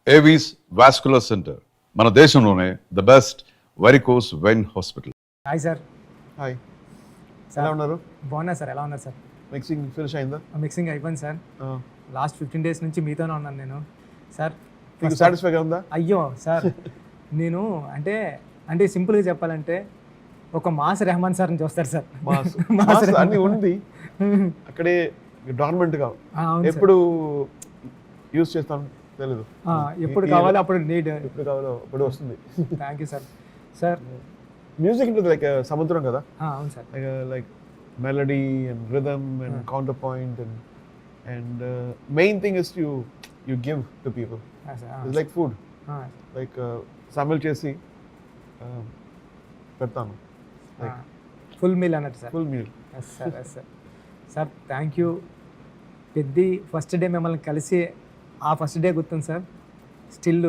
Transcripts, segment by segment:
Avis vascular centre మన దేశంలోనే the best varicose vein hospital. Hi sir. Hi, ఎలా ఉన్నారు? బాగున్నా సార్. ఎలా ఉన్నారు సార్? మిక్సింగ్ ఫినిష్ అయిందా? మిక్సింగ్ అయిపోయింది సార్. లాస్ట్ 15 days నుంచి మీతోనే ఉన్నాను నేను సార్. మీకు సాటిస్ఫైగా ఉందా? అయ్యో సార్, నేను అంటే సింపుల్గా చెప్పాలంటే ఒక మాస్ రెహమాన్ సార్ని చూస్తారు సార్. మాస్ అన్ని ఉంది అక్కడే డార్మెంట్గా ఎప్పుడు యూజ్ చేస్తాను తెలీదు. ఎప్పుడు కావాలో అప్పుడు నీడ్, ఎప్పుడు కావాలో అప్పుడు వస్తుంది. Thank you sir. Sir music అంటే లైక్ సముద్రం కదా. అవును sir. Like melody and rhythm and counterpoint and main thing is you give to people. It's like food. Like సమ్మెల్ చేసి పెడతాను, ఫుల్ మీల్ అన్నట్టు sir. Full meal. Sir sir sir thank you. Peddi first day మిమ్మల్ని కలిసి ఆ first day గుర్తుంది sir. Still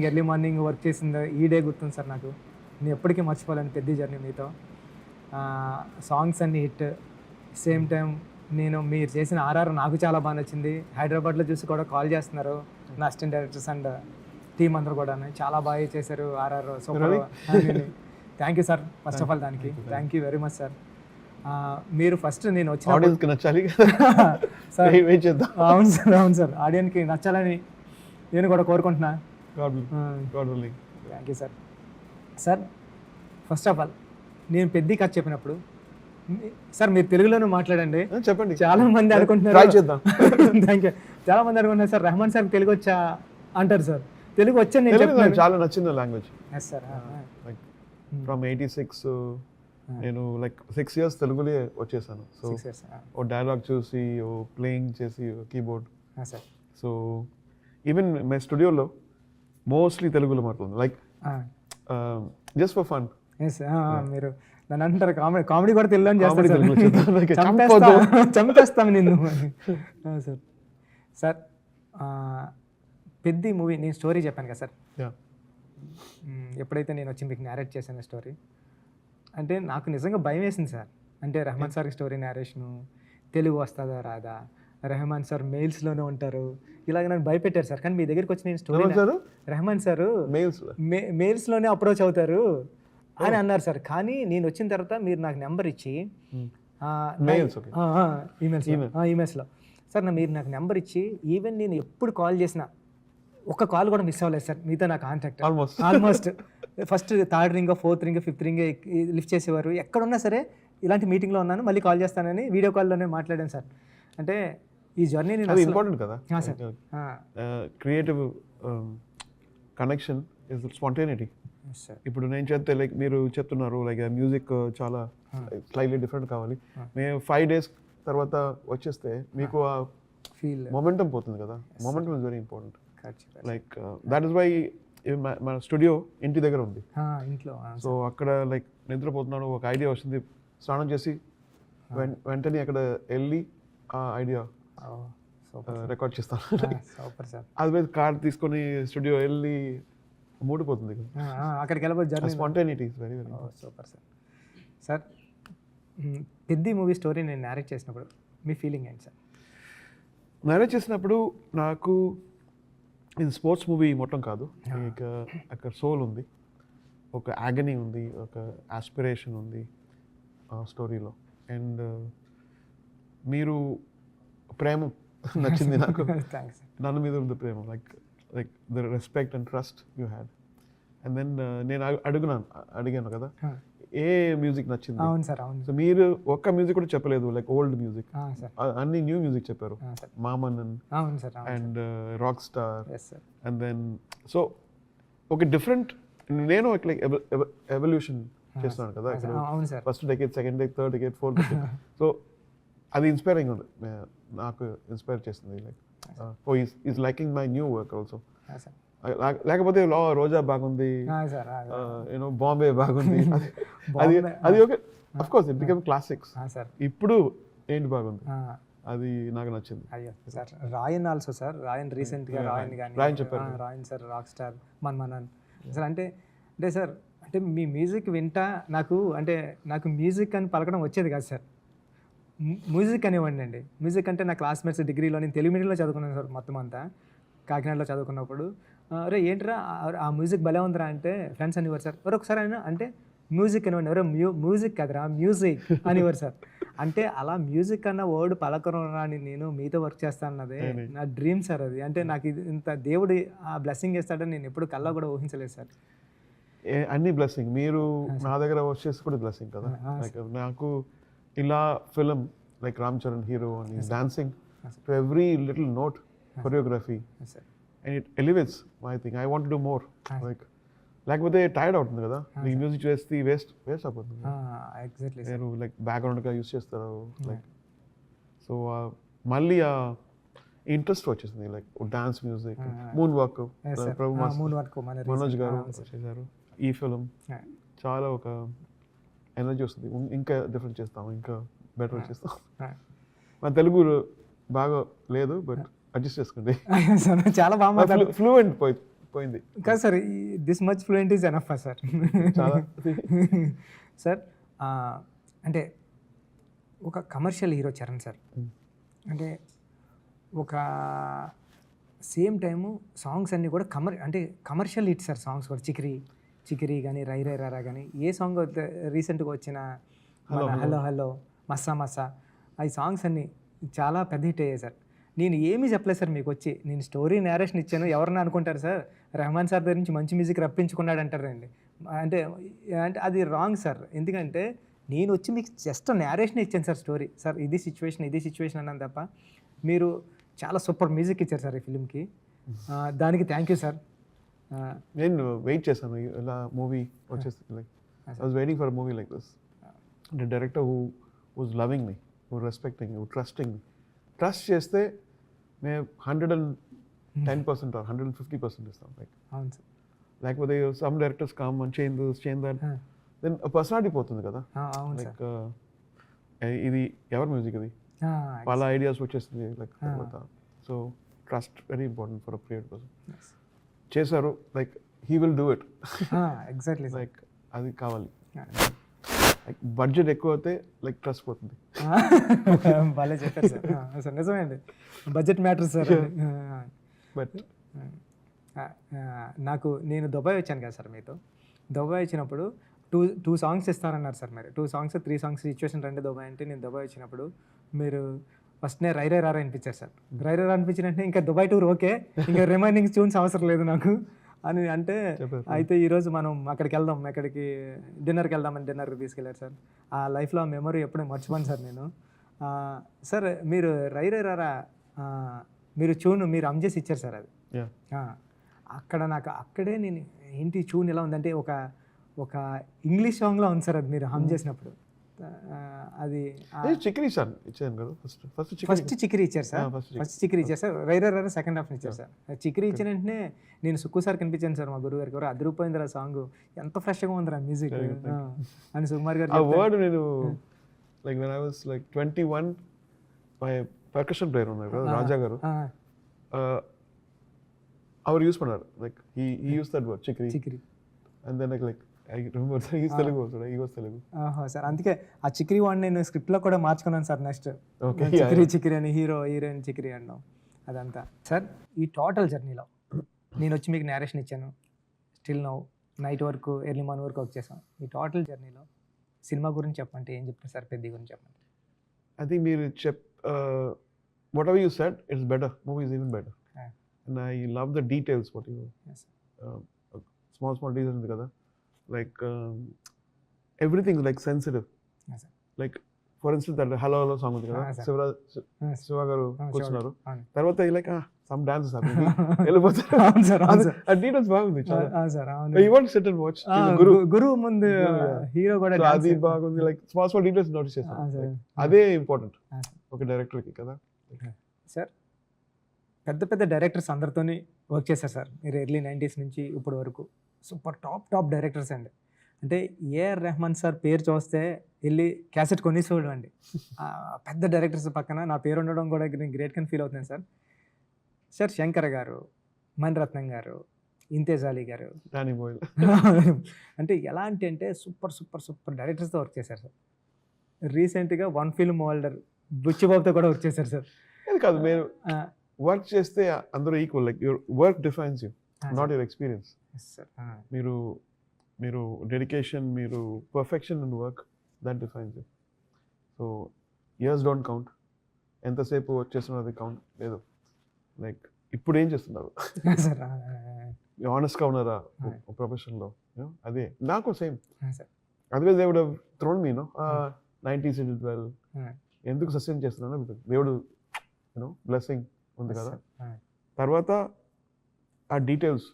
early morning work చేసింది ఈ డే గుర్తుంది సార్ నాకు. నేను ఎప్పటికీ మర్చిపోలేను పెద్ద జర్నీ మీతో. సాంగ్స్ అన్ని హిట్. సేమ్ టైం మీరు చేసిన ఆర్ఆర్ నాకు చాలా బాగా నచ్చింది. హైదరాబాద్లో చూసి కూడా కాల్ చేస్తున్నారు నా అసిస్టెంట్ డైరెక్టర్స్ అండ్ టీమ్ అందరూ కూడా. చాలా బాగా చేశారు RR. Super. Thank you sir first of all. దానికి thank you very much sir. మీరు ఫస్ట్ నేను వచ్చిన నచ్చాలి సార్. అవును సార్, అవును సార్. ఆడియన్స్కి నచ్చాలని నేను కూడా కోరుకుంటున్నా. Thank you sir. Sir first of all నేను పెద్ద కథ చెప్పినప్పుడు సార్ మీరు తెలుగులోనే మాట్లాడండి. చెప్పండి. చాలా మంది అనుకుంటున్నారు థ్యాంక్ యూ. చాలా మంది అనుకుంటున్నారు సార్ రెహమాన్ సార్ తెలుగు వచ్చా అంటారు సార్. తెలుగు వచ్చా నేను చెప్తాను. చాలా నచ్చింది లాంగ్వేజ్. Yes sir. ఫ్రమ్ 86 నేను లైక్ 6 years తెలుగులో వచ్చేసాను. సో ఓ డైలాగ్ చూసి ఓ ప్లేయింగ్ చేసి కీబోర్డ్. సో ఈవెన్ మై స్టూడియోలో మోస్ట్లీ తెలుగులో మాట్లాడుతుంది, లైక్ జస్ట్ ఫర్ ఫన్. మీరు నన్ను అంటారు కామెడీ కూడా తెలుగు చేస్తాను. చంపేస్తాం నిన్ను సార్. సార్ పెద్ద మూవీ నేను స్టోరీ చెప్పాను కదా సార్. ఎప్పుడైతే నేను వచ్చి మీకు నేరేట్ చేశాను స్టోరీ, అంటే నాకు నిజంగా భయం వేసింది సార్. అంటే రెహమాన్ సార్కి స్టోరీ నేరేషను తెలుగు వస్తుందా రాదా, రెహమాన్ సార్ మెయిల్స్లోనే ఉంటారు, ఇలాగ నన్ను భయపెట్టారు సార్. కానీ మీ దగ్గరికి వచ్చి నేను స్టోరీ రెహమాన్ సార్ మెయిల్స్లోనే అప్రోచ్ అవుతారు అని అన్నారు సార్. కానీ నేను వచ్చిన తర్వాత మీరు నాకు నెంబర్ ఇచ్చి ఈమెయిల్స్లో సార్ మీరు నాకు నెంబర్ ఇచ్చి ఈవెన్ నేను ఎప్పుడు కాల్ చేసినా ఒక్క కాల్ కూడా మిస్ అవ్వలేదు సార్ మీతో నా contact. Almost first 3rd ring 4th ring 5th ring lift చేసేవారు. ఎక్కడున్నా సరే ఇలాంటి మీటింగ్లో ఉన్నాను మళ్ళీ కాల్ చేస్తానని వీడియో కాల్లోనే మాట్లాడాను సార్. అంటే ఈ జర్నీ నేను ఇంపార్టెంట్ కదా sir. Creative connection is spontaneity. ఇప్పుడు నేను చెప్తే లైక్ మీరు చెప్తున్నారు లైక్ మ్యూజిక్ చాలా స్లైట్లీ డిఫరెంట్ కావాలి. మేము 5 days తర్వాత వచ్చేస్తే మీకు ఆ ఫీల్ మొమెంటం పోతుంది కదా. Momentum is very important. Like that is why మన స్టూడియో ఇంటి దగ్గర ఉంది ఇంట్లో. సో అక్కడ లైక్ నిద్రపోతున్నాను, ఒక ఐడియా వస్తుంది, స్నానం చేసి వెంటనే అక్కడ వెళ్ళి ఆ ఐడియా రికార్డ్ చేస్తాను. అది కార్ తీసుకొని స్టూడియో వెళ్ళి మూడిపోతుంది అక్కడికి వెళ్ళిపోతే journey. Spontaneity is very very super sir. Sir పెద్ద మూవీ స్టోరీ నేను నేరేట్ చేసినప్పుడు మీ ఫీలింగ్ ఏంటి సార్? నేరేట్ చేసినప్పుడు నాకు ఇది స్పోర్ట్స్ మూవీ మొత్తం కాదు, ఇక అక్కడ సోల్ ఉంది, ఒక యాగనీ ఉంది, ఒక ఆస్పిరేషన్ ఉంది ఆ స్టోరీలో. అండ్ మీరు ప్రేమ నచ్చింది నాకు. నన్ను మీద ఉంది ప్రేమ, like the respect and trust you had. And then నేను అడిగాను కదా ఏ మ్యూజిక్ నచ్చింది. అవును సార్, అవును. సో మీరు ఒక్క మ్యూజిక్ కూడా చెప్పలేదు, లైక్ ఓల్డ్ మ్యూజిక్, అన్ని న్యూ మ్యూజిక్ చెప్పారు. మామన్ and rock star. And then so ఒక డిఫరెంట్, నేను లైక్ ఎవల్యూషన్ చేస్తున్నాను కదా ఇక్కడ. First decade, second decade, third decade, fourth decade. So అది ఇన్స్పైరింగ్ ఉంది, నాకు ఇన్స్పైర్ చేస్తుంది. Like oh is liking my new work also. లేకపోతే రోజా బాగుంది, యూనో బాంబే బాగుంది, అది okay, of course it become classics. ఇప్పుడు ఏంటి బాగుంది, అది నాకు నచ్చింది. అయ్యో సార్, రాయన్ ఆల్సో సార్, రాయన్ రీసెంట్గా రాయన్ కానీ రాయన్ చెప్పారు, రాయన్ సార్ రాక్ స్టార్ మన్మనన్ సార్. అంటే సార్ అంటే మీ మ్యూజిక్ వింటా నాకు మ్యూజిక్ అని పలకడం వచ్చేది కాదు సార్. మ్యూజిక్ అనివ్వండి అండి. మ్యూజిక్ అంటే నా క్లాస్మేట్స్ డిగ్రీలో నేను తెలుగు మీడియంలో చదువుకున్నాను సార్ మొత్తం అంతా. కాకినాడలో చదువుకున్నప్పుడు అరే ఏంట్రా ఆ మ్యూజిక్ భలే ఉందిరా అంటే ఫ్రెండ్స్ అనేవారు సార్ ఎవరు ఒకసారి అయినా అంటే మ్యూజిక్ అనేవాడిని ఎవరో మ్యూజిక్ కదరా మ్యూజిక్ అనేవారు సార్. అంటే అలా మ్యూజిక్ అన్న వర్డ్ పలకరం రాని నేను మీతో వర్క్ చేస్తాను అన్నదే నా డ్రీమ్ సార్ అది. అంటే నాకు ఇది ఇంత దేవుడు ఆ బ్లెస్సింగ్ ఇస్తాడని నేను ఎప్పుడు కల్లా కూడా ఊహించలేదు సార్. అన్ని బ్లెస్సింగ్. మీరు నా దగ్గర వర్క్ చేసి కూడా బ్లెస్సింగ్ కదా. లైక్ నాకు ఇలా film like Ram Charan hero అని dancing to every little note choreography and it elevates my thing. I want to do more. Like లేకపోతే టైర్డ్ అవుతుంది కదా నీకు మ్యూజిక్ చేస్తే వేస్ట్ అయిపోతుంది. ఎగ్జాక్ట్లీ నేను లైక్ బ్యాక్గ్రౌండ్గా యూస్ చేస్తారు లైక్. సో మళ్ళీ ఆ ఇంట్రెస్ట్ వచ్చేసింది like dance music moon walk Manoj గారు చేశారు. ఈ ఫిలిం చాలా ఒక ఎనర్జీ వస్తుంది. ఇంకా డిఫరెంట్ చేస్తాం, ఇంకా బెటర్ చేస్తాం. మన తెలుగు బాగా లేదు బట్ అడ్జస్ట్ చేసుకోండి. చాలా బాగా ఫ్లూయెంట్ పోయింది కాదు sir. This much fluent is enough sir. చాలా సార్ అంటే ఒక కమర్షియల్ హీరో చరణ్ సార్. అంటే ఒక సేమ్ టైము సాంగ్స్ అన్నీ కూడా అంటే కమర్షియల్ హిట్ సార్. సాంగ్స్ కూడా చికిరి కానీ రై రై రారా కానీ ఏ సాంగ్ రీసెంట్గా వచ్చిన హలో హలో మస్సా ఈ సాంగ్స్ అన్నీ చాలా పెద్ద హిట్ అయ్యాయి సార్. నేను ఏమీ చెప్పలేదు సార్ మీకు వచ్చి, నేను స్టోరీ నేరేషన్ ఇచ్చాను. ఎవరన్నా అనుకుంటారు సార్ రెహమాన్ సార్ దగ్గర నుంచి మంచి మ్యూజిక్ రప్పించుకున్నాడు అంటారండి. అంటే అది రాంగ్ సార్. ఎందుకంటే నేను వచ్చి మీకు జస్ట్ నేరేషన్ ఇచ్చాను సార్. స్టోరీ సార్ ఇది సిచ్యువేషన్ అన్నాను తప్ప మీరు చాలా సూపర్ మ్యూజిక్ ఇచ్చారు సార్ ఈ ఫిలింకి. దానికి థ్యాంక్ యూ సార్. నేను వెయిట్ చేశాను ఇలా మూవీ వచ్చేసి. Like I was waiting for movie like this. The director who was loving me, who respecting me, who trusting me. Trust చేస్తే మేము 110% or 150% ఇస్తాం. లైక్ అవును సార్. లేకపోతే some directors come and change that then personality పోతుంది కదా. Like ఇది ఎవరి music ఇది వాళ్ళ ఐడియాస్ వచ్చేస్తుంది లైక్ తర్వాత. So trust very important for a create person. చేశారు like he will do it. Exactly like అది కావాలి. లైక్ బడ్జెట్ ఎక్కువ అయితే లైక్ ట్రస్ట్ పోతుంది. బాగా చెప్పారు సార్. నిజమే అండి, బడ్జెట్ మ్యాటర్ సార్. బట్ నేను దుబాయ్ వచ్చాను కదా సార్ మీతో. దుబాయ్ వచ్చినప్పుడు టూ సాంగ్స్ ఇస్తారన్నారు సార్. మరి 2 songs 3 songs సిచ్యువేషన్ రండి దుబాయ్ అంటే నేను దుబాయ్ వచ్చినప్పుడు మీరు ఫస్ట్నే రై రై రారా అనిపించారు సార్. రై రై అనిపించినట్టే ఇంకా దుబాయ్ టూర్ ఓకే, ఇంకా రిమైనింగ్ ట్యూన్స్ అవసరం లేదు నాకు అని అంటే, అయితే ఈరోజు మనం అక్కడికి వెళ్దాం, ఎక్కడికి డిన్నర్కి వెళ్దామని డిన్నర్కి తీసుకెళ్ళారు సార్. ఆ లైఫ్లో ఆ మెమరీ ఎప్పుడూ మర్చిపోను సార్ నేను. సార్ మీరు రై రై రారా మీరు హమ్ చేసి ఇచ్చారు సార్. అది అక్కడ నాకు అక్కడే నేను ఏంటి ట్యూన్ ఎలా ఉందంటే ఒక ఇంగ్లీష్ సాంగ్లో ఉంది సార్. అది మీరు హమ్ చేసినప్పుడు అది చిక్రీ సార్ ఇచ్చాను కదా. ఫస్ట్ చిక్రీ ఇచ్చారు సార్. ఫస్ట్ చిక్రీ ఇచ్చారు సార్. రై రై రారా సెకండ్ హాఫ్ ఇచ్చారు సార్. చిక్రీ ఇచ్చిన వెంటనే నేను సుక్కు సార్ కనిపించాను సార్, మా గురువు గారికి. ఎవరు అదిరిపోయిందిరా సాంగ్, ఎంత ఫ్రెష్గా ఉందిరా మ్యూజిక్ అని సుకుమార్ గారు. ఆ వర్డ్ నేను like when I was like 21 my percussion player ఉన్నారు కదా రాజా గారు, அவர் యూస్ பண்ணாరు like he use that word చిక్రీ. And then like I remember he is Telugu also, right? He was Telugu. Sir అందుకే ఆ చిక్రీ వర్డ్ నేను స్క్రిప్ట్లో కూడా మార్చుకున్నాను సార్. నెక్స్ట్ చిక్రీ అని హీరోయిన్ చిక్రీ అన్నాం అదంతా. సార్ ఈ టోటల్ జర్నీలో నేను వచ్చి మీకు నేరేషన్ ఇచ్చాను, స్టిల్ నైట్ వరకు ఎర్లీ మార్నింగ్ వరకు వర్క్ చేసాం. ఈ టోటల్ జర్నీలో సినిమా గురించి చెప్పంటే ఏం చెప్తారు సార్? పెద్ద గురించి చెప్పండి. I think మీరు whatever you said, it's better. Movie is even better. And I love the details what you small details ఉంది కదా. Like everything is like sensitive. Like for instance that hello song ఉంది కదా, శివ గారు కూర్చున్నారు, తర్వాత like some dances happen, వెళ్ళిపోతారు. ఆ details బాగుంది చాలా. You want to sit and watch. గురువు ముందు హీరో కూడా అది బాగుంది. లైక్ స్మాల్ డీటెయిల్స్ నోటీస్ చేస్తాను. అదే ఇంపార్టెంట్ ఒక డైరెక్టర్కి కదా. సార్ పెద్ద డైరెక్టర్స్ అందరితోని వర్క్ చేశారు సార్ మీరు ఎర్లీ 90s నుంచి ఇప్పుడు వరకు. సూపర్ టాప్ డైరెక్టర్స్ అండి. అంటే ఏఆర్ రెహమాన్ సార్ పేరు చూస్తే వెళ్ళి క్యాసెట్ కొనేసేవాడు అండి. పెద్ద డైరెక్టర్స్ పక్కన నా పేరు ఉండడం కూడా నేను గ్రేట్గా ఫీల్ అవుతున్నాను సార్. సార్ శంకర్ గారు, మణిరత్నం గారు, ఇంతేజ్ అలీ గారు, అంటే ఎలాంటి అంటే సూపర్ డైరెక్టర్స్తో వర్క్ చేశారు సార్. రీసెంట్గా 1 film హోల్డర్ బుచ్చిబాబుతో కూడా వర్క్ చేశారు సార్. కాదు మీరు వర్క్ చేస్తే అందరూ equal, like your work defines you, not your experience. మీరు డెడికేషన్, మీరు perfection in work, that defines you. So years don't count, ఎంతసేపు వర్క్ చేస్తున్నది కౌంట్ లేదు. లైక్ ఇప్పుడు ఏం చేస్తున్నారు, ఆనెస్ట్గా ఉన్నారా ప్రొఫెషన్లో, అదే నాకు same. Otherwise they would have thrown me 90s did well. ఎందుకు సస్టైన్ చేస్తున్నాను, దేవుడు బ్లెస్సింగ్ ఉంది కదా. తర్వాత ఆ డీటెయిల్స్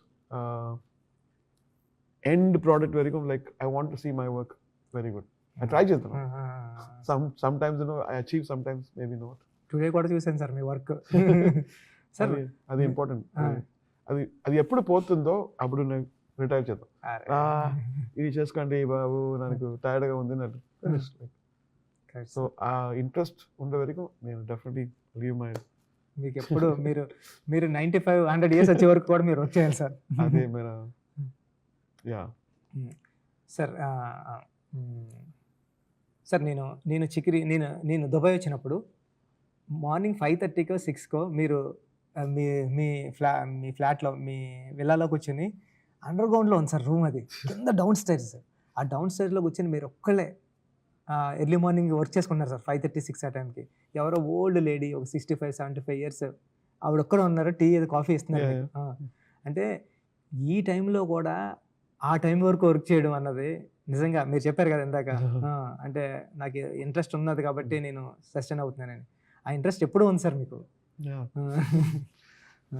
ఎండ్ ప్రోడక్ట్ వరకు like I want to see my work very good. I try చేస్తాను. Some times I achieve, some times maybe not. Today కూడా చూసాను సార్ మీ వర్క్. సార్ అది ఇంపార్టెంట్. అది ఎప్పుడు పోతుందో అప్పుడు నేను రిటైర్ చేద్దాం. ఇది చేసుకోండి బాబు, నాకు టైర్డ్గా ఉంది నాకు. సో ఆ ఇంట్రెస్ట్ ఉండే వరకు నేను డెఫినెట్లీ లీవ్ మై. మీకు ఎప్పుడు మీరు 95-100 years వచ్చే వరకు కూడా మీరు వర్క్ చేయాలి సార్. అదే మేరా. Yeah sir. సార్ నేను చికిరి నేను దుబాయ్ వచ్చినప్పుడు మార్నింగ్ 5:30కో 6కో మీరు మీ ఫ్లాట్లో మీ విల్లాలో కూర్చొని అండర్ గ్రౌండ్లో ఉంది సార్ రూమ్, అది కింద డౌన్ స్టైర్స్. ఆ డౌన్ స్టైర్లో కూర్చొని మీరు ఒక్కళ్ళే ఎర్లీ మార్నింగ్ వర్క్ చేసుకుంటున్నారు సార్ 5:30-6 ఆ టైంకి. ఎవరో ఓల్డ్ లేడీ, ఒక 65-75 years ఆవిడ ఒక్కడే ఉన్నారు, టీ ఏదో కాఫీ ఇస్తున్నారు. అంటే ఈ టైంలో కూడా ఆ టైం వరకు వర్క్ చేయడం అన్నది నిజంగా మీరు చెప్పారు కదా ఇందాక, అంటే నాకు ఇంట్రెస్ట్ ఉన్నది కాబట్టి నేను సస్టైన్ అవుతున్నానని. ఆ ఇంట్రెస్ట్ ఎప్పుడూ ఉంది సార్ మీకు.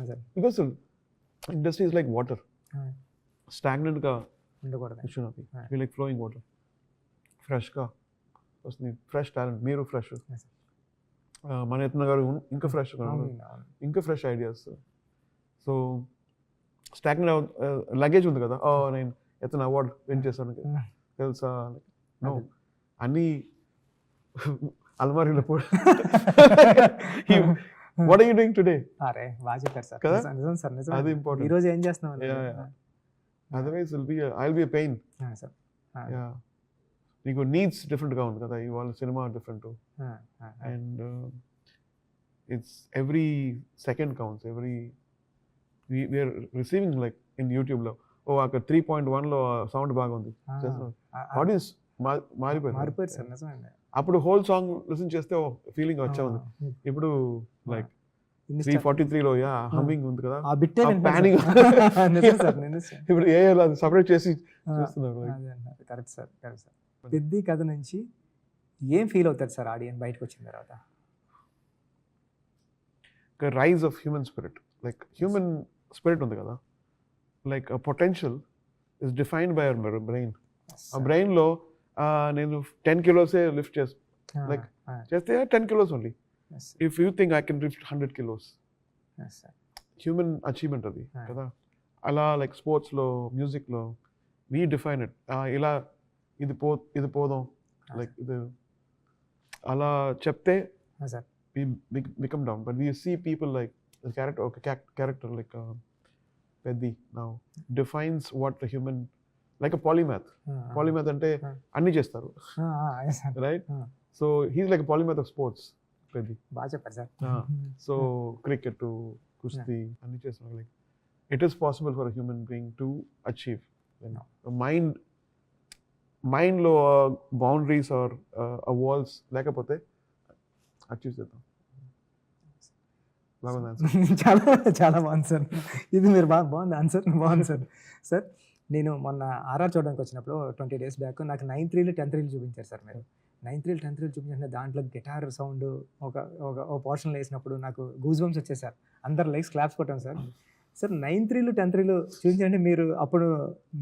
Sir because industry is like water, స్టాగ్నెంట్గా ఉండకూడదు, లైక్ ఫ్లోయింగ్ వాటర్. ఫ్రెష్గా వస్తుంది, ఫ్రెష్ టాలెంట్. మీరు ఫ్రెష్, మన యత్న గారు ఇంకా ఫ్రెష్గా, ఇంకా fresh ideas. So stagnant luggage ఉంది కదా, నేను యత్న అవార్డ్ విన్ చేశాను తెలుసా, నో అన్నీ అల్మారీలో కూడా. What are you doing today? అరే బాగా చెప్పారు సార్. కదా, నిజం సార్, నిజం. అది ఇంపార్టెంట్. ఈ రోజు ఏం చేస్తున్నాం, otherwise I'll be a pain. Yeah, నీకు నీడ్స్ డిఫరెంట్గా ఉంది కదా, ఇవాళ cinema different, and it's every second counts. We are receiving like in యూట్యూబ్లో, అక్కడ 3.1లో సౌండ్ బాగుంది, ఆడియన్స్ మారిపోయారు సార్. నిజమండి. అప్పుడు హోల్ సాంగ్ లిసన్ చేస్తే ఫీలింగ్ వచ్చా ఉంది. ఇప్పుడు లైక్ 343లో హమ్మింగ్ ఉంది కదా, ప్యానింగ్. ఇప్పుడు ఏ సపరేట్ చేసి చేస్తున్నారు. Correct sir, correct sir. పెద్ద కథ నుంచి ఏం ఫీల్ అవుతారు సార్ ఆడియన్స్ బయటకు వచ్చిన తర్వాత? Rise of human spirit, like human spirit ఉంది కదా, like potential is defined by our brain. ఆ బ్రెయిన్లో నేను 10 kilos లిఫ్ట్ లైక్ చేస్తే 10 kilos only. If you think I can lift 100 kilos, human achievement అది కదా. అలా లైక్ స్పోర్ట్స్లో, మ్యూజిక్లో వీ డిఫైన్ ఇట్. ఇలా ఇది పోదాం, లైక్ ఇది అలా చెప్తే we become down. But we see people like the character like Peddi now defines what the human, like a polymath. Polymath ante anni chestaru, right? So he's like a polymath of sports, Peddi. Baga chepparu sir. So cricket to kusti anni chestaru. Like it is possible for a human being to achieve. Mind lo boundaries or walls lekapothe achieve చేద్దాం. చాలా బాగుంది sir. ఇది మీరు బాగుంది answer, బాగుంది sir. Sir నేను మొన్న RR చూడడానికి వచ్చినప్పుడు 20 days బ్యాక్ నాకు 9th reel 10th reel చూపించారు సార్. మీరు 9th reel 10th reel చూపించిన దాంట్లో గిటార్ సౌండ్ ఒక పోర్షన్లో వేసినప్పుడు నాకు గూస్ బంప్స్ వచ్చాయి సార్. అందరు లైక్స్ క్లాప్స్ కొట్టాం సార్. Sir 9th reel 10th reel చూపించండి.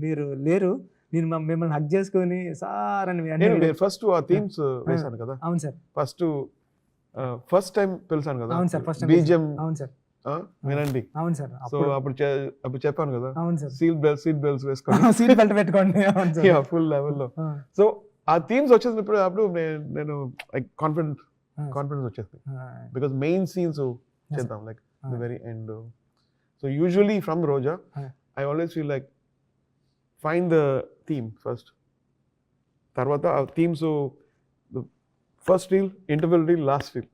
మీరు లేరు, నేను మిమ్మల్ని హక్ చేసుకొని సార్ అని ఫస్ట్ ఆ థీమ్స్ వేసాను కదా. అవును సార్, ఫస్ట్ టైం పిలిచాను కదా. అవును సార్, ఫస్ట్ బీజిఎం. అవును సార్, వినండి. అవును సార్. సో అప్పుడు చెప్పాను కదా, అవును సార్, సీట్ బెల్ట్స్ వేసుకోండి, సీట్ బెల్ట్ పెట్టుకోండి. ఫుల్ లెవెల్లో. సో ఆ థీమ్స్ వచ్చేసినప్పుడు అప్పుడు నేను లైక్ కాన్ఫిడెన్స్ వచ్చేస్తుంది. బికాస్ మెయిన్ సీన్స్ చేద్దాం like the very end. So usually from Roja I always feel like find the theme first, తర్వాత ఆ themes first reel, interval reel, last reel.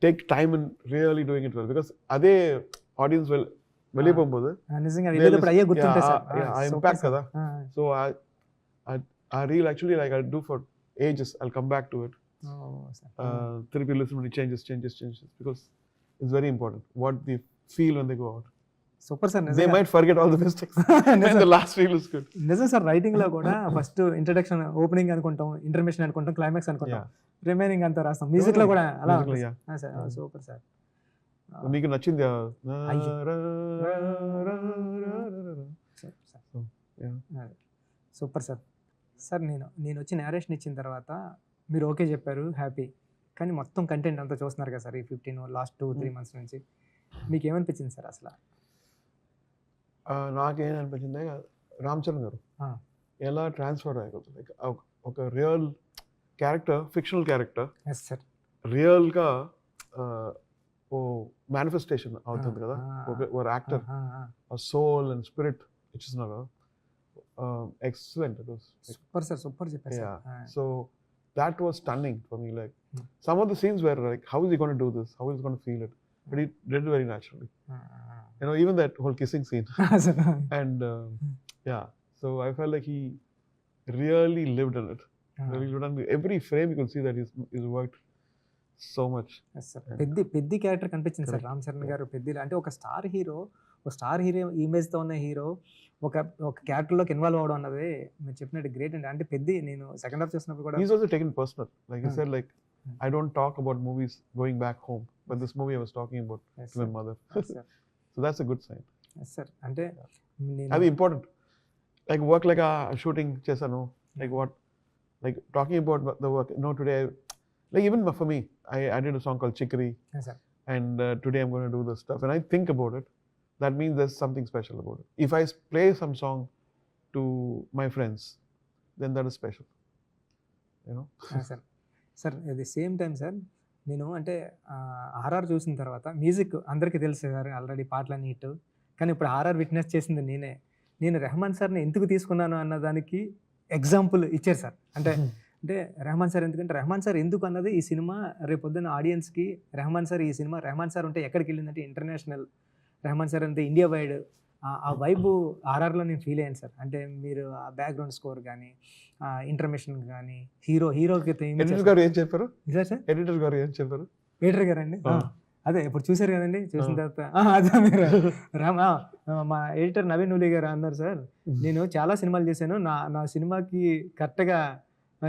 take time in really doing it well, because అదే audience వెళ్ళిపోబోదు. నిజంగా వెళ్ళేటప్పుడు అయ్యే గుర్తుంటాయి sir. ఆ impact కదా. So I really actually like I'll do for ages. I'll come back to it. Therapy listen changes because it's very important what they feel when they go out. Super sir. They might forget all the mistakes and the last reel is good. నిజం sir, writing లో కూడా first introduction, opening అనుకుంటాం, intermission అనుకుంటాం, climax అనుకుంటాం, remaining అంతా రాస్తాం. Music లో కూడా అలా. Super sir. మీకు నచ్చింది? Super sir. సార్ నేను వచ్చి నేరేషన్ ఇచ్చిన తర్వాత మీరు ఓకే చెప్పారు, హ్యాపీ. కానీ మొత్తం కంటెంట్ అంతా చూస్తున్నారు కదా సార్ ఈ 15 లాస్ట్ 2-3 months నుంచి, మీకు ఏమనిపించింది సార్ అసలు? నాకేమనిపించింది, రామ్ చరణ్ గారు ఎలా ట్రాన్స్ఫర్ అయ్యగలుగుతుంది. లైక్ ఒక రియల్ క్యారెక్టర్, ఫిక్షనల్ క్యారెక్టర్ రియల్గా ఓ మేనిఫెస్టేషన్ అవుతుంది కదా. ఒక యాక్టర్ సోల్ అండ్ స్పిరిట్ ఇచ్చిస్తున్నారు కదా. ఎక్సలెంట్. సూపర్ సార్, సూపర్ చెప్పారు. So that was stunning for me. Like some of the scenes were like, how is he going to do this? How is he going to feel it? But he did it very naturally. You know, even that whole kissing scene. And yeah, so I felt like he really lived in it. Really lived in every frame. You can see that he's worked so much. Yes sir. Peddi character కనిపించింది sir Ram Charan గారు. పెద్ది అంటే ఒక star hero image తో ఉన్న hero ఒక క్యారెక్టర్లోకి involve అవడం అన్నది మీరు చెప్పినట్టు గ్రేట్ అండి. అంటే పెద్ద నేను సెకండ్ హాఫ్ చూసినప్పుడు కూడా he's also taken personal. Like he said, like I don't talk about movies going back home, but this movie I was talking about to my mother. So that's a good sign. Yes sir. అంటే అది important. Like work like a shooting chesanu, like what, like talking about the work. No, today like even for me, I did a song called Chicory. Yes sir. And today I'm going to do this stuff, and I think about it. That means there's something special about it. If I play some song to my friends, then that is special. You know? Sir at the same time sir, నేను అంటే RR చూసిన తర్వాత music అందరికీ తెలుసు sir, already పాటలన్నీ hit. కానీ ఇప్పుడు RR witness చేసింది నేను రెహమాన్ సార్ని ఎందుకు తీసుకున్నాను అన్న దానికి ఎగ్జాంపుల్ ఇచ్చారు సార్. అంటే రెహమాన్ సార్ ఎందుకు అన్నది ఈ సినిమా రేపొద్దున ఆడియన్స్కి, రెహమాన్ సార్ ఉంటే ఎక్కడికి వెళ్ళిందంటే ఇంటర్నేషనల్, రెహమాన్ సార్ అంటే ఇండియా వైడ్. ఆ వైబ్ ఆర్ఆర్లో నేను ఫీల్ అయ్యాను సార్. అంటే మీరు ఆ బ్యాక్గ్రౌండ్ స్కోర్ కానీ, ఇంటర్మిషన్ కానీ, హీరోకి ఎడిటర్ గారు ఏం చెప్పారు? ఎడిటర్ గారు అండి, అదే ఇప్పుడు చూసారు కదండి. చూసిన తర్వాత అదే మీరు మా ఎడిటర్ నవీన్ నూలి గారు అన్నారు సార్, నేను చాలా సినిమాలు చేశాను, నా సినిమాకి కరెక్ట్గా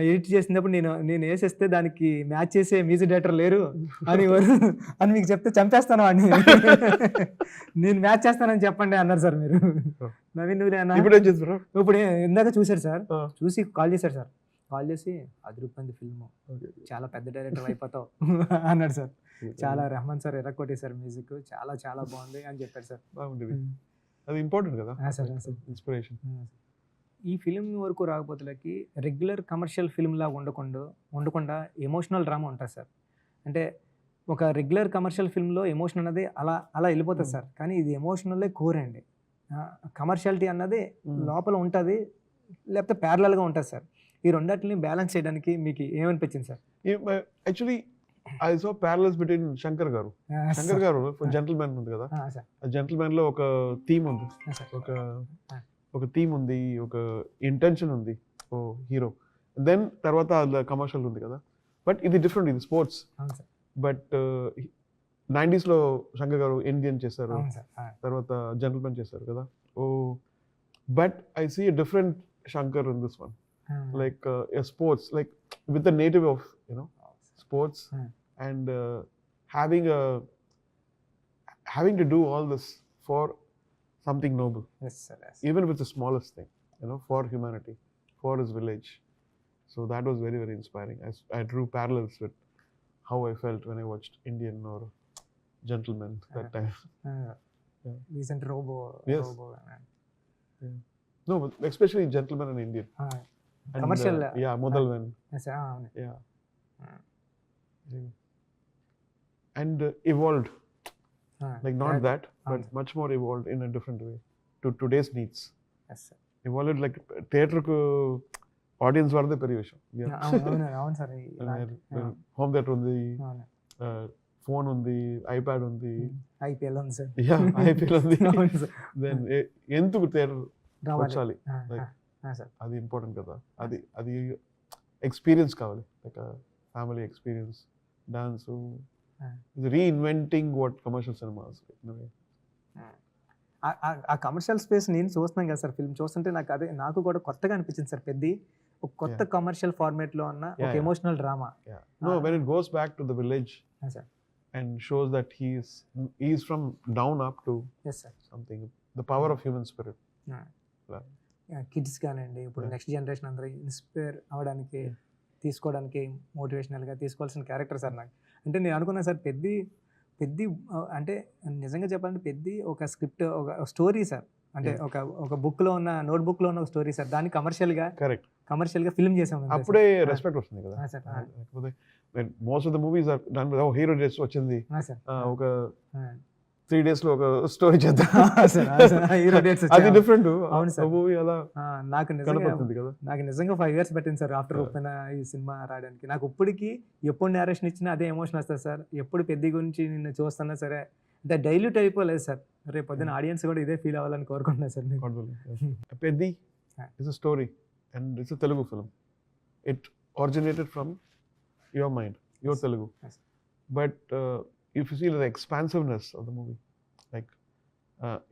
ఎడిట్ చేసినప్పుడు నేను వేసేస్తే దానికి మ్యాచ్ చేసే మ్యూజిక్ డైరెక్టర్ లేరు అని మీకు చెప్తే చంపేస్తాను అని, నేను మ్యాచ్ చేస్తానని చెప్పండి అన్నారు సార్ మీరు. నవీన్ నూలి అన్న ఇప్పుడు ఇందాక చూశారు సార్, చూసి కాల్ చేశారు సార్. కాల్ చేసి అదిరిపోయింది ఫిల్మ్, చాలా పెద్ద డైరెక్టర్ అయిపోతావు అన్నాడు సార్. చాలా రెహమాన్ సార్ ఎరక్కొట్టేశారు మ్యూజిక్, చాలా బాగుంది అని చెప్పారు సార్. అది ఇంపార్టెంట్ కదా సార్, ఇన్స్పిరేషన్. ఈ ఫిలిం వరకు రాకపోతేలకి రెగ్యులర్ కమర్షియల్ ఫిల్మ్ లాగా ఉండకుండా ఎమోషనల్ డ్రామా ఉంటుంది సార్. అంటే ఒక రెగ్యులర్ కమర్షియల్ ఫిల్మ్లో ఎమోషన్ అన్నది అలా వెళ్ళిపోతుంది సార్. కానీ ఇది ఎమోషనల్లే కోర్ అండి. కమర్షియాలిటీ అన్నది లోపల ఉంటుంది, లేకపోతే ప్యారలల్గా ఉంటుంది సార్. ఈ రెండింటిని బ్యాలెన్స్ చేయడానికి మీకు ఏమనిపించింది sir? Actually I saw parallels between Shankar garu Gentleman ఉంది కదా, ఆ Gentleman లో ఒక థీమ్ ఉంది, ఒక థీమ్ ఉంది, ఒక ఇంటెన్షన్ ఉంది ఓ హీరో. దెన్ తర్వాత కమర్షియల్ ఉంది కదా. బట్ ఇది డిఫరెంట్, ఇది స్పోర్ట్స్. బట్ 90s లో శంకర్ గారు ఇండియన్ చేశారు, తర్వాత జెంటిల్మెన్ చేశారు కదా. But I see a different Shankar in this one, like a sports, like with the native of sports and having to do all this for something noble. Yes sir, yes. Even with the smallest thing, for humanity, for his village. So that was very, very inspiring. I drew parallels with how I felt when I watched Indian or Gentleman that time. Recent Robo. Yes. Robo. Yeah. No, but especially Gentleman and Indian. And, commercial. Mudalvan. Yes, yeah. And evolved, like not that, but much more evolved in a different way to today's needs. Yes sir. Evolved like theatre ku audience varade peri vishayam. అవును sir. Home theatre undi, phone ఉంది, iPad ఉంది, IPL ఉంది sir. IPL ఉంది. అవును sir. Then ఎందుకు theatre వచ్చాలి, రావాలి. Like sir అది important కదా. అది ఎక్స్పీరియన్స్ కావాలి, like family experience. Dance reinventing what commercial cinemas. ఆ కమర్షియల్ స్పేస్ నేను చూస్తున్నాను కదా సార్, ఫిల్మ్ చూస్తుంటే నాకు కూడా కొత్తగా అనిపించింది సార్. పెద్ద ఒక కొత్త కమర్షియల్ ఫార్మేట్ లో ఉన్న ఒక emotional drama. When it goes back to the village and shows that he is from down up to something, the power of human spirit. Kids కానివ్వండి, ఇప్పుడు నెక్స్ట్ జనరేషన్ అందరూ ఇన్స్పైర్ అవ్వడానికి, తీసుకోవడానికి, మోటివేషనల్గా తీసుకోవాల్సిన క్యారెక్టర్ సార్ నాకు. అంటే నేను అనుకున్నా సార్, పెద్ద అంటే నిజంగా చెప్పాలంటే పెద్ద ఒక స్క్రిప్ట్, ఒక స్టోరీ సార్. అంటే ఒక బుక్లో ఉన్న, నోట్ బుక్లో ఉన్న ఒక స్టోరీ సార్. దాన్ని కమర్షియల్గా ఫిల్మ్ చేసాం. అప్పుడే రెస్పెక్ట్ వస్తుంది కదా. లేకపోతే most of the movies are done with hero dress వచ్చింది, ఒక 3 days లో ఒక స్టోరీ చేద్దాం, అది డిఫరెంట్. మూవీ అలా నాకు నిజంగా 5 years పట్టింది సార్ ఆఫ్టర్ ఓపెన్ ఈ సినిమా రావడానికి. నాకు ఇప్పటికి ఎప్పుడు నేరేషన్ ఇచ్చినా అదే ఎమోషన్ వస్తుంది సార్. ఎప్పుడు పెద్ద గురించి నిన్ను చూస్తున్నా సరే అంటే డైల్యూట్ అయిపోలేదు సార్. రేపు పొద్దున ఆడియన్స్ కూడా ఇదే ఫీల్ అవ్వాలని కోరుకుంటున్నా sir. Peddi is a story and it's a Telugu film. It originated from your mind, your Telugu. But if you see the expansiveness of the movie, like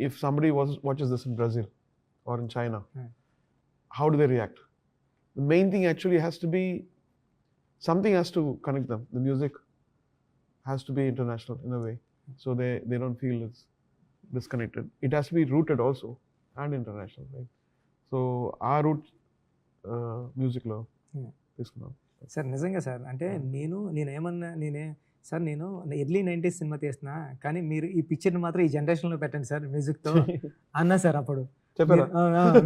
if somebody watches this in Brazil or in China, how do they react? The main thing actually has to be, something has to connect them. The music has to be international in a way, so they don't feel it's disconnected. It has to be rooted also and international, right? So our root music lo తీసుకున్నాం sir. నిజంగా sir, అంటే నేనే sir, నేను early 90s cinema తీస్తున్నా, కానీ మీరు ఈ పిక్చర్ని మాత్రం ఈ జనరేషన్లో పెట్టండి సార్ మ్యూజిక్తో అన్నా సార్. అప్పుడు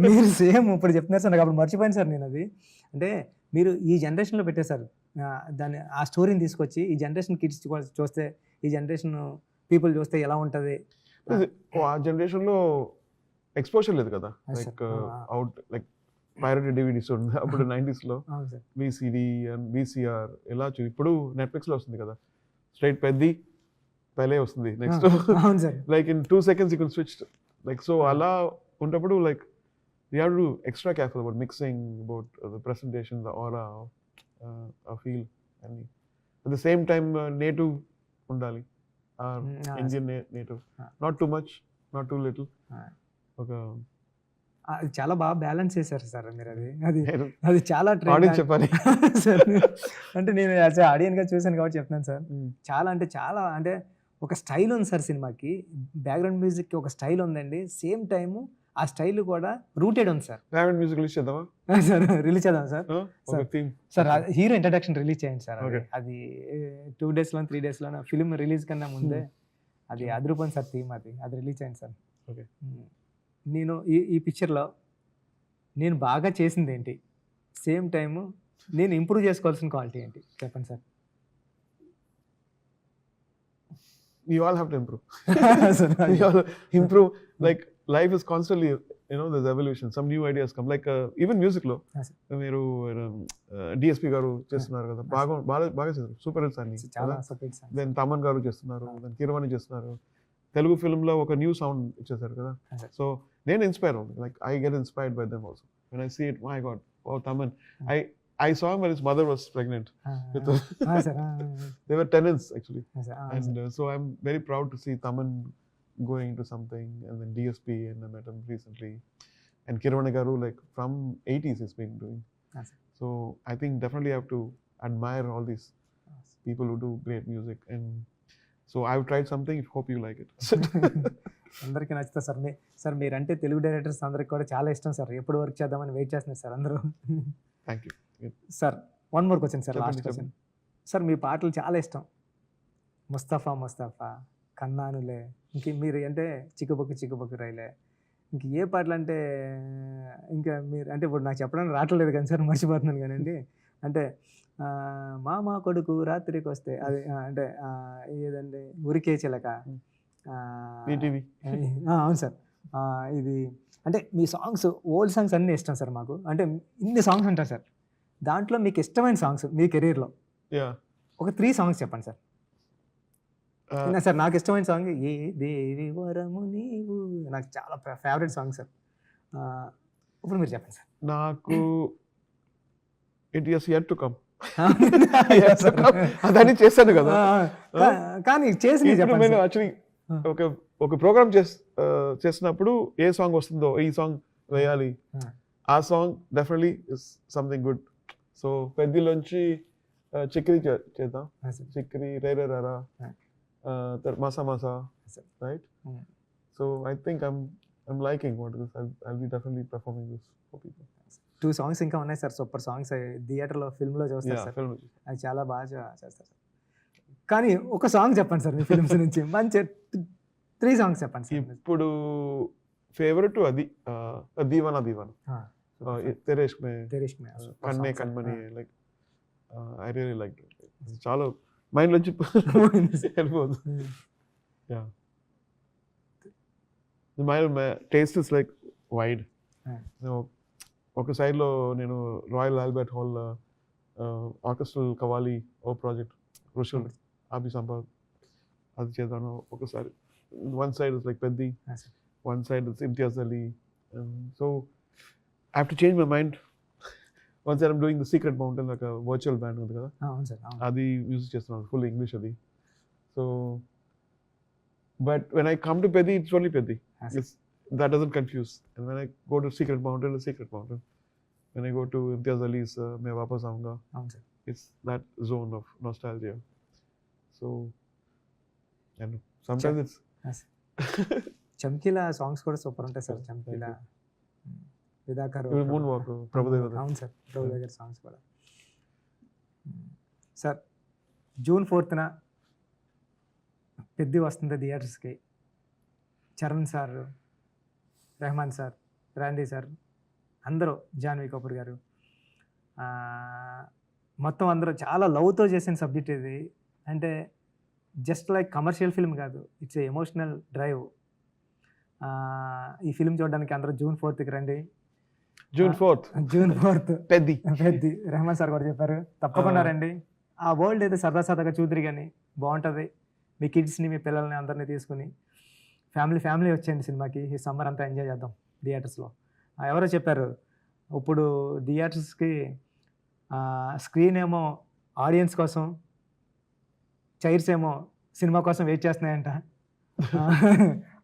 మీరు సేమ్ ఇప్పుడు చెప్తున్నారు సార్, నాకు అప్పుడు మర్చిపోయాను సార్ నేను అది. అంటే మీరు ఈ జనరేషన్లో పెట్టేశారు దాన్ని, ఆ స్టోరీని తీసుకొచ్చి ఈ జనరేషన్ కిడ్స్ చూస్తే, ఈ జనరేషన్ పీపుల్ చూస్తే ఎలా ఉంటుంది. ఆ జనరేషన్లో ఎక్స్పోజర్ లేదు కదా, లైక్ అవుట్ లైక్ పైరటెడ్ డివిడీస్ ఉంది అప్పుడు 90s లో, విసిడి అండ్ విసిఆర్ ఇలా. ఇప్పుడు నెట్ఫ్లిక్స్ లో వస్తుంది కదా, స్ట్రైట్ పెద్ది పైలే వస్తుంది next, like in 2 seconds you can switch. Like so అలా ఉన్నప్పుడు like you have to do extra careful about mixing, about the presentation, the aura, feel అన్ని. At the same time native ఉండాలి, Indian native, not too much, not too little. ఒక చాలా బాగా balance చేశారు sir మీరు. అది చాలా చెప్పాలి సార్. అంటే నేను ఆడియన్గా చూసాను కాబట్టి చెప్తున్నాను సార్. చాలా అంటే ఒక స్టైల్ ఉంది సార్ సినిమాకి. బ్యాక్గ్రౌండ్ మ్యూజిక్కి ఒక స్టైల్ ఉందండి. సేమ్ టైము ఆ స్టైల్ కూడా రూటెడ్ ఉంది సార్. బ్యాక్గ్రౌండ్ మ్యూజిక్ రిలీజ్ చేద్దామా సార్? రిలీజ్ చేద్దాం sir. Sir hero introduction release చేయండి సార్. అది 2 days 3 days ఫిల్మ్ రిలీజ్ కన్నా ముందే అది అదిరిపోయింది సార్. థీమ్ అది రిలీజ్ చేయండి సార్. ఓకే. నేను ఈ పిక్చర్లో నేను బాగా చేసింది ఏంటి, సేమ్ టైము నేను ఇంప్రూవ్ చేసుకోవాల్సిన క్వాలిటీ ఏంటి చెప్పండి sir. You all have to improve. You all improve. Like life is constantly, there's evolution. Some new ideas come. Like even music lo, మీరు DSP గారు చేస్తున్నారు కదా, బాగా చేస్తారు. సూపర్ హిట్స్ అన్ని. దెన్ తమన్ గారు చేస్తున్నారు, దెన్ కీరవాణి చేస్తున్నారు. తెలుగు ఫిల్మ్ లో ఒక న్యూ సౌండ్ ఇచ్చేసారు కదా. సో నేను ఇన్స్పైర్ అవుతుంది. Like I get inspired by them also. When I see it, my God, wow, Taman. I saw him when his mother was pregnant. They were tenants actually. And so I'm very proud to see Taman going into something, and then DSP, and I met him recently. And Kiravani Garu, like from 80s he's been doing. So I think definitely I have to admire all these people who do great music. And so I've tried something, hope you like it. అందరికీ నచ్చుతా sir. Sir మీరంటే Telugu directors అందరికి కూడా చాలా ఇష్టం sir. ఎప్పుడు work చేద్దామని wait చేస్తున్నారు sir అందరూ. Thank you sir. 1 more question sir, last question sir. మీ పాటలు చాలా ఇష్టం. ముస్తఫా, కన్నానులే, ఇంక మీరు అంటే చిక్కుబొక్కు రైలే, ఇంక ఏ పాటలు అంటే ఇంకా మీరు అంటే ఇప్పుడు నాకు చెప్పడానికి రావట్లేదు కానీ సార్, మర్చిపోతున్నాను కానండి. అంటే మామ కొడుకు రాత్రికి వస్తే అది, అంటే ఏదండి ఉరికే చిలక. అవును సార్. ఇది అంటే మీ సాంగ్స్, ఓల్డ్ సాంగ్స్ అన్నీ ఇష్టం సార్ మాకు. అంటే ఇన్ని సాంగ్స్ ఉంటాయి సార్, దాంట్లో మీకు ఇష్టమైన సాంగ్స్ మీ కెరీర్లో ఒక 3 songs చెప్పండి సార్. విన్నా సార్, నాకు ఇష్టమైన సాంగ్ ఏ దేవి వరము నీవు, నాకు చాలా ఫేవరెట్ సాంగ్ సార్. ఇప్పుడు మీరు చెప్పండి సార్. నాకు it is yet to come అదని చేశాను కదా. కానీ చేసి ఇప్పుడు నేను యాక్చువల్లీ ఒక ప్రోగ్రామ్ చేసినప్పుడు ఏ సాంగ్ వస్తుందో ఈ సాంగ్ వేయాలి, ఆ song definitely is something good. So పెద్దలోంచి చిక్కిరి చేద్దాం, చిక్కిరి రేరే రారా, మాసా మాసా, right? So I think I'm liking what this. I'll be definitely performing this for people. 2 songs ఇంకా ఉన్నాయి సార్, సూపర్ సాంగ్స్. థియేటర్లో ఫిల్మ్లో చూస్తారు సార్, అది చాలా బాగా చేస్తారు సార్. కానీ ఒక సాంగ్ చెప్పండి సార్ మీ ఫిల్మ్స్ నుంచి, మంచి 3 సాంగ్స్ చెప్పండి సార్. ఇప్పుడు ఫేవరెట్ అది దీవానా దీవానా, తెరేష్ మే కన్నే కన్మని, like I really like it. చాలా మైండ్ నుంచి వెళ్ళిపోదు. Yeah, my taste is like wide. ఒక సైడ్లో నేను royal albert hall orchestral qawwali ఓ ప్రాజెక్ట్ రుషల్ అభి సంపాద్ అది చేద్దాను. ఒకసారి one side is like Peddi, one side is Imtiaz Ali. So I have to change my mind. Once I'm doing the secret mountain, ఒక వర్చువల్ బ్యాండ్ ఉంది కదా, అది మ్యూజిక్ చేస్తున్నాను, ఫుల్ ఇంగ్లీష్ అది. So but when I come to Peddi, it's only Peddi. That doesn't confuse. And when I go to Secret Mountain, it's Secret Mountain. When I go to Imtiaz Ali's Main Wapas Aunga, it's that zone of nostalgia. So, and sometimes it's... చమ్కీలా songs కూడా super ఉంటాయి sir. చమ్కీలా, విదాకర్, moon walk, Prabhudeva. అవును sir, Prabhudeva గారి songs కూడా. Sir June 4th Peddi వస్తుంది థియేటర్స్కి. Charan sir, Rahman sir, Randy sir, అందరూ, జాన్వీ కపూర్ గారు, మొత్తం అందరూ చాలా లవ్తో చేసిన సబ్జెక్ట్ ఇది. అంటే జస్ట్ లైక్ కమర్షియల్ ఫిల్మ్ కాదు, ఇట్స్ ఎమోషనల్ డ్రైవ్. ఈ ఫిల్మ్ చూడడానికి అందరూ June 4th రండి. June 4th Peddi Rahman sir కూడా చెప్పారు, తప్పకుండా రండి. ఆ వరల్డ్ అయితే సరదాగా చూద్దరు కానీ బాగుంటుంది. మీ కిడ్స్ని, మీ పిల్లల్ని అందరినీ తీసుకుని ఫ్యామిలీ వచ్చేయండి సినిమాకి. ఈ సమ్మర్ అంతా ఎంజాయ్ చేద్దాం థియేటర్స్లో. ఎవరో చెప్పారు, ఇప్పుడు థియేటర్స్కి స్క్రీన్ ఏమో ఆడియన్స్ కోసం, చైర్స్ ఏమో సినిమా కోసం వెయిట్ చేస్తున్నాయంట.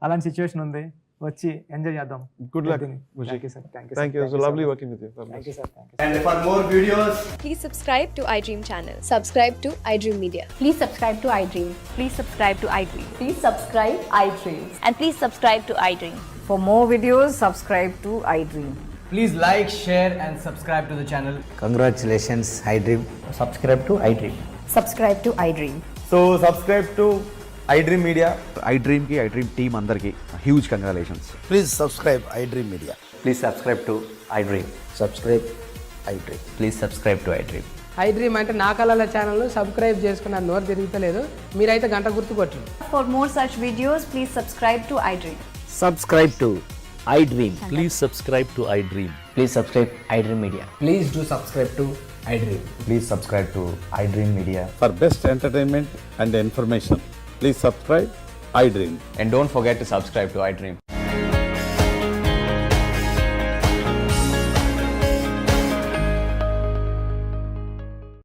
అలాంటి సిచ్యువేషన్ ఉంది, వచ్చి ఎంజాయ్ చేద్దాం. Good luck. Thank you sir. Thank you. It was lovely working with you. Thank you sir. And for more videos, please subscribe to iDream channel. Subscribe to iDream Media. Please subscribe to iDream. Please subscribe to iDream. Please subscribe iDream. And please subscribe to iDream. For more videos, subscribe to iDream. please like, share and subscribe to the channel. Congratulations, iDream. Subscribe to iDream. Subscribe to iDream. So subscribe to iDream Media. iDream ki iDream team andarki huge congratulations. Please subscribe iDream Media. Please subscribe to iDream. Subscribe iDream. Please subscribe to iDream. iDream అంటే నా కళల channel subscribe చేసుకున్న నోరు తిరుగుతలేదు, మీరైతే గంట గుర్తు కొట్టండి. For more such videos, please subscribe to iDream. Subscribe to iDream. Please subscribe to iDream. Please subscribe iDream Media. Please do subscribe to iDream. Please subscribe to iDream Media. For best entertainment and information, please subscribe iDream. And don't forget to subscribe to iDream.